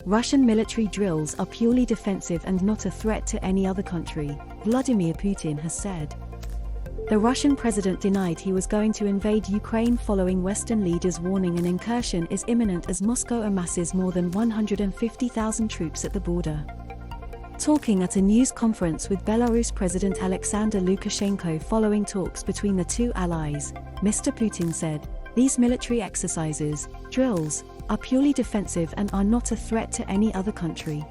Russian military drills are purely defensive and not a threat to any other country, Vladimir Putin has said. The Russian president denied he was going to invade Ukraine following Western leaders warning an incursion is imminent as Moscow amasses more than 150,000 troops at the border. Talking at a news conference with Belarus President Alexander Lukashenko following talks between the two allies, Mr. Putin said, "These military exercises, drills, are purely defensive and are not a threat to any other country.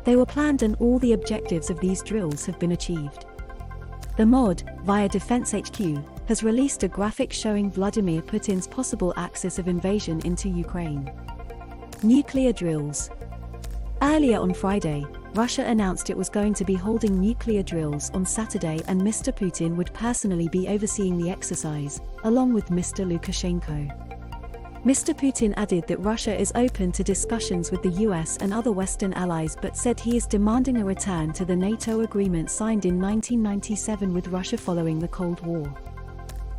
They were planned and all the objectives of these drills have been achieved." The MOD, via Defense HQ, has released a graphic showing Vladimir Putin's possible axis of invasion into Ukraine. Nuclear drills. Earlier on Friday, Russia announced it was going to be holding nuclear drills on Saturday and Mr. Putin would personally be overseeing the exercise, along with Mr. Lukashenko. Mr. Putin added that Russia is open to discussions with the US and other Western allies but said he is demanding a return to the NATO agreement signed in 1997 with Russia following the Cold War.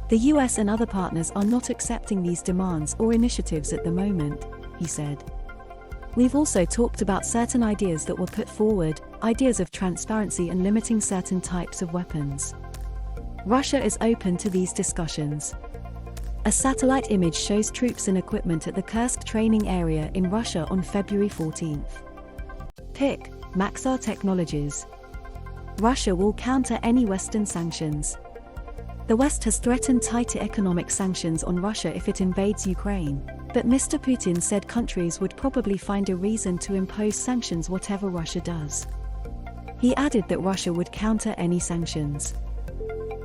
The US and other partners are not accepting these demands or initiatives at the moment, he said. "We've also talked about certain ideas that were put forward, ideas of transparency and limiting certain types of weapons. Russia is open to these discussions." A satellite image shows troops and equipment at the Kursk training area in Russia on February 14th. Pick, Maxar Technologies. Russia will counter any Western sanctions. The West has threatened tighter economic sanctions on Russia if it invades Ukraine, but Mr. Putin said countries would probably find a reason to impose sanctions whatever Russia does. He added that Russia would counter any sanctions.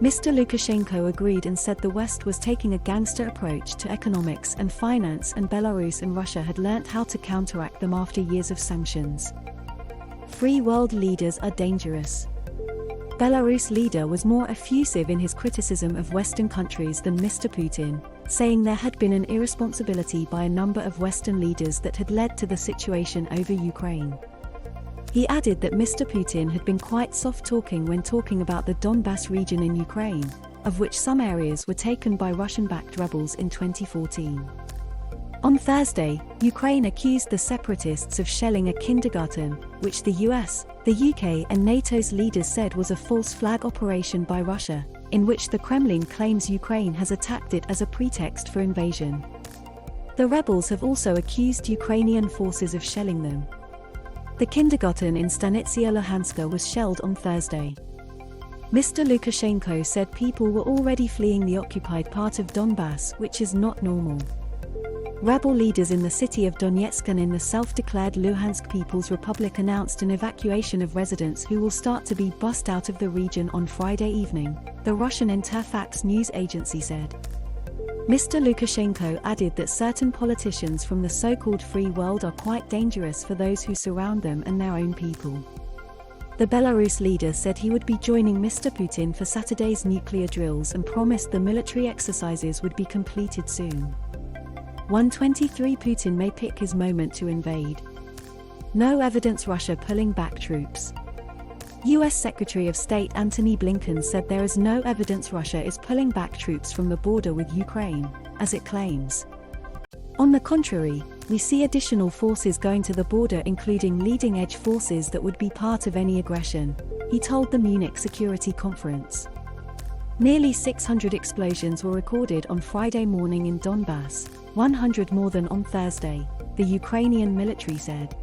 Mr. Lukashenko agreed and said the West was taking a gangster approach to economics and finance and Belarus and Russia had learnt how to counteract them after years of sanctions. Free world leaders are dangerous. Belarus leader was more effusive in his criticism of Western countries than Mr. Putin, saying there had been an irresponsibility by a number of Western leaders that had led to the situation over Ukraine. He added that Mr. Putin had been quite soft-talking when talking about the Donbas region in Ukraine, of which some areas were taken by Russian-backed rebels in 2014. On Thursday, Ukraine accused the separatists of shelling a kindergarten, which the US, the UK and NATO's leaders said was a false flag operation by Russia, in which the Kremlin claims Ukraine has attacked it as a pretext for invasion. The rebels have also accused Ukrainian forces of shelling them. The kindergarten in Stanitsia Luhanska was shelled on Thursday. Mr. Lukashenko said people were already fleeing the occupied part of Donbas, which is not normal. Rebel leaders in the city of Donetsk and in the self-declared Luhansk People's Republic announced an evacuation of residents who will start to be bussed out of the region on Friday evening, the Russian Interfax news agency said. Mr. Lukashenko added that certain politicians from the so-called free world are quite dangerous for those who surround them and their own people. The Belarus leader said he would be joining Mr. Putin for Saturday's nuclear drills and promised the military exercises would be completed soon. 123 Putin may pick his moment to invade. No evidence Russia pulling back troops. U.S. Secretary of State Antony Blinken said there is no evidence Russia is pulling back troops from the border with Ukraine, as it claims. On the contrary, we see additional forces going to the border including leading-edge forces that would be part of any aggression, he told the Munich Security Conference. Nearly 600 explosions were recorded on Friday morning in Donbas, 100 more than on Thursday, the Ukrainian military said.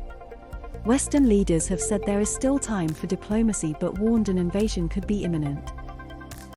Western leaders have said there is still time for diplomacy but warned an invasion could be imminent.